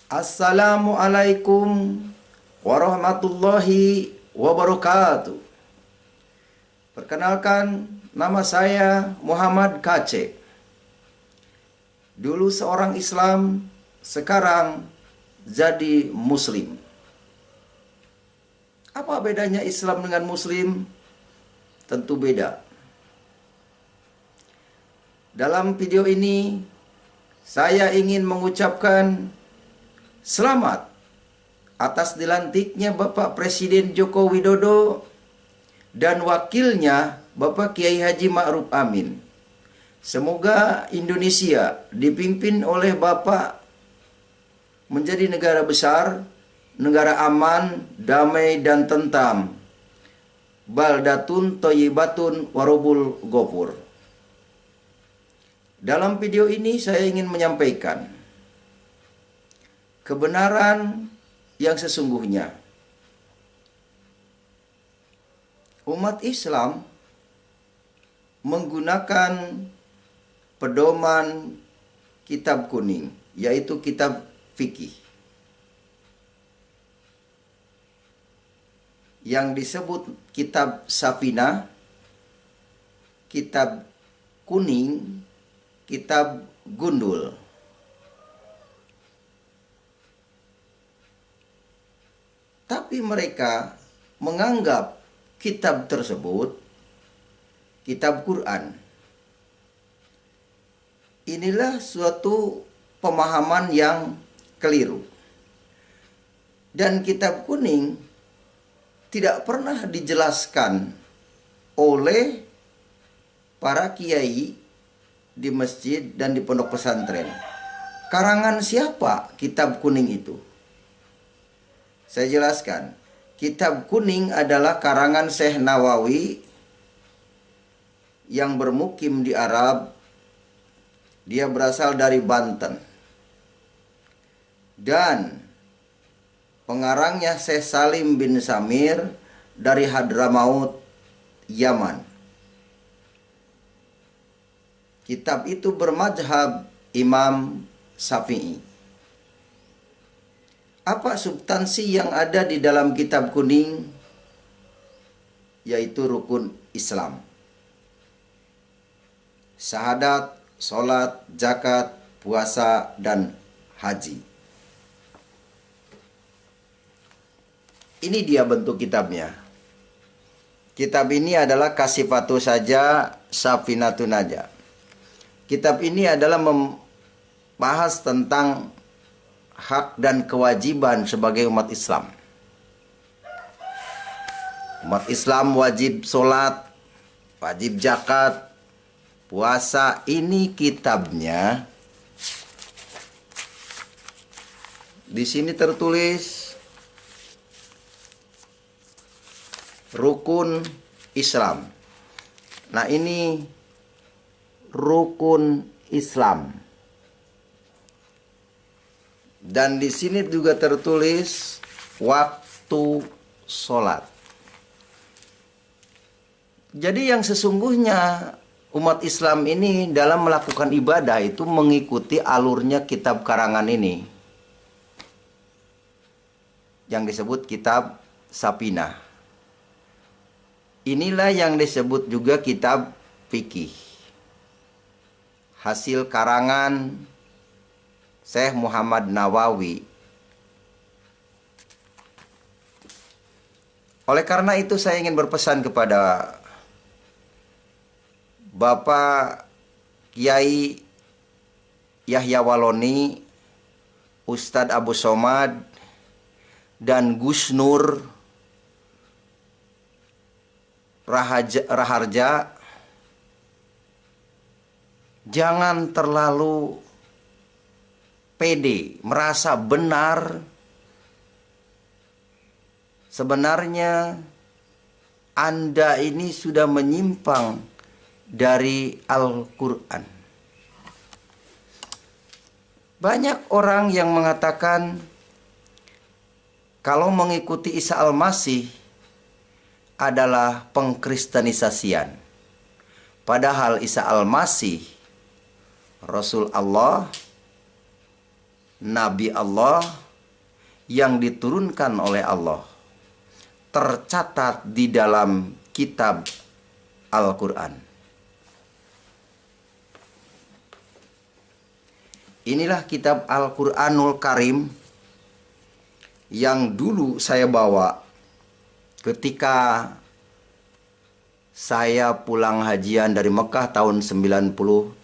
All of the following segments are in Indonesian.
Assalamualaikum warahmatullahi wabarakatuh. Perkenalkan, nama saya Muhammad Kace. Dulu seorang Islam, sekarang jadi Muslim. Apa bedanya Islam dengan Muslim? Tentu beda. Dalam video ini, saya ingin mengucapkan selamat atas dilantiknya Bapak Presiden Joko Widodo dan wakilnya Bapak Kiai Haji Ma'ruf Amin. Semoga Indonesia dipimpin oleh Bapak menjadi negara besar, negara aman, damai dan tentram. Baldatun thayyibatun warabul ghafur. Dalam video ini saya ingin menyampaikan kebenaran yang sesungguhnya. Umat Islam menggunakan pedoman kitab kuning, yaitu kitab fikih, yang disebut kitab Safinah, kitab kuning, kitab gundul. Tapi mereka menganggap kitab tersebut kitab Quran. Inilah suatu pemahaman yang keliru. Dan kitab kuning tidak pernah dijelaskan oleh para kiai di masjid dan di pondok pesantren. Karangan siapa kitab kuning itu? Saya jelaskan. Kitab kuning adalah karangan Syekh Nawawi yang bermukim di Arab. Dia berasal dari Banten. Dan pengarangnya Syekh Salim bin Samir dari Hadramaut, Yaman. Kitab itu bermadzhab Imam Syafi'i. Apa substansi yang ada di dalam kitab kuning? Yaitu rukun Islam. Syahadat, sholat, zakat, puasa, dan haji. Ini dia bentuk kitabnya. Kitab ini adalah Kasifatu saja, Safinatun aja. Kitab ini adalah membahas tentang hak dan kewajiban sebagai umat Islam. Umat Islam wajib sholat, wajib zakat, puasa. Ini kitabnya. Di sini tertulis rukun Islam. Nah, ini rukun Islam. Dan di sini juga tertulis waktu sholat. Jadi yang sesungguhnya umat Islam ini dalam melakukan ibadah itu mengikuti alurnya kitab karangan ini, yang disebut kitab Safinah. Inilah yang disebut juga kitab fikih, hasil karangan Syekh Muhammad Nawawi. Oleh karena itu saya ingin berpesan kepada Bapak Kiai Yahya Waloni, Ustadz Abu Somad, dan Gus Nur Raharja, jangan terlalu pede, merasa benar. Sebenarnya Anda ini sudah menyimpang dari Al-Quran. Banyak orang yang mengatakan kalau mengikuti Isa Al-Masih adalah pengkristenisasian. Padahal Isa Al-Masih Rasul Allah Nabi Allah yang diturunkan oleh Allah tercatat di dalam kitab Al-Quran. Inilah kitab Al-Quranul Karim yang dulu saya bawa ketika saya pulang hajian dari Mekah tahun 97.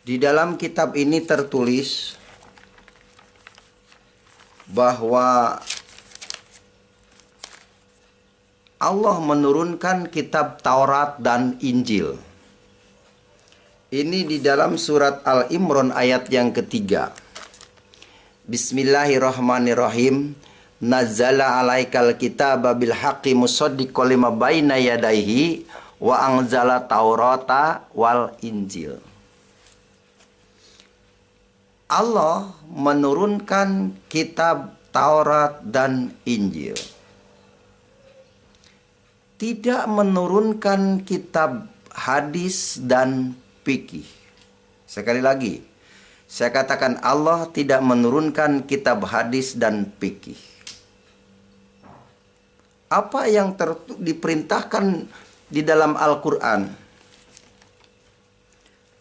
Di dalam kitab ini tertulis bahwa Allah menurunkan kitab Taurat dan Injil. Ini di dalam surat Al-Imran ayat yang ketiga. Bismillahirrahmanirrahim. Nazzala alaikal kitaba bil haqqi musaddiqan lima baina yadayhi wa anzala Taurata wal Injil. Allah menurunkan kitab Taurat dan Injil. Tidak menurunkan kitab hadis dan fikih. Sekali lagi, saya katakan Allah tidak menurunkan kitab hadis dan fikih. Apa yang diperintahkan di dalam Al-Quran?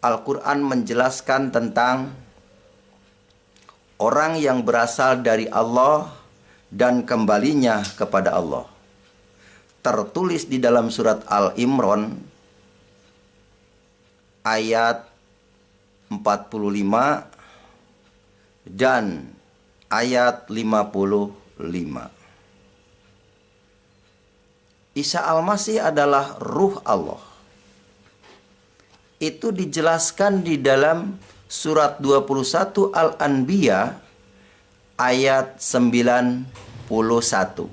Al-Quran menjelaskan tentang orang yang berasal dari Allah dan kembalinya kepada Allah. Tertulis di dalam surat Al-Imran ayat 45 dan ayat 55. Isa Al-Masih adalah ruh Allah. Itu dijelaskan di dalam surat 21 Al-Anbiya ayat 91.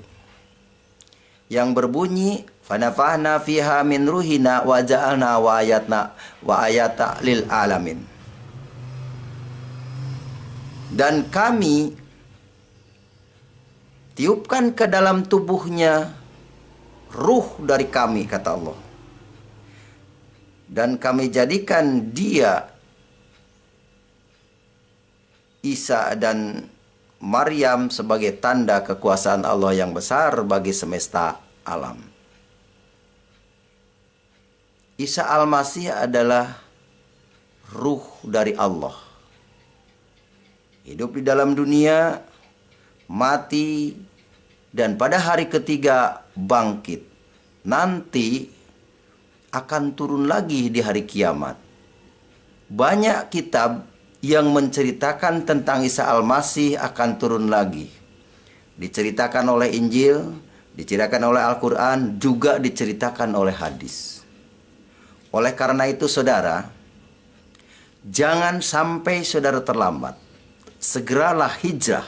Yang berbunyi, "Fanafahna fiha min ruhina wa ja'alna wa ayata lil alamin." Dan kami tiupkan ke dalam tubuhnya ruh dari kami, kata Allah. Dan kami jadikan dia, Isa dan Maryam, sebagai tanda kekuasaan Allah yang besar bagi semesta alam. Isa Al-Masih adalah ruh dari Allah. Hidup di dalam dunia, mati, dan pada hari ketiga bangkit. Nanti akan turun lagi di hari kiamat. Banyak kitab yang menceritakan tentang Isa Al-Masih akan turun lagi. Diceritakan oleh Injil, diceritakan oleh Al-Quran, juga diceritakan oleh hadis. Oleh karena itu saudara, jangan sampai saudara terlambat. Segeralah hijrah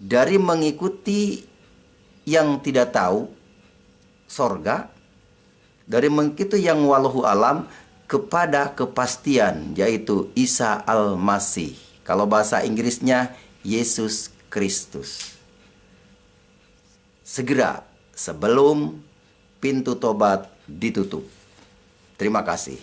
dari mengikuti yang tidak tahu sorga, dari mengikuti yang walahu alam, kepada kepastian, yaitu Isa Al-Masih. Kalau bahasa Inggrisnya Yesus Kristus. Segera sebelum pintu tobat ditutup. Terima kasih.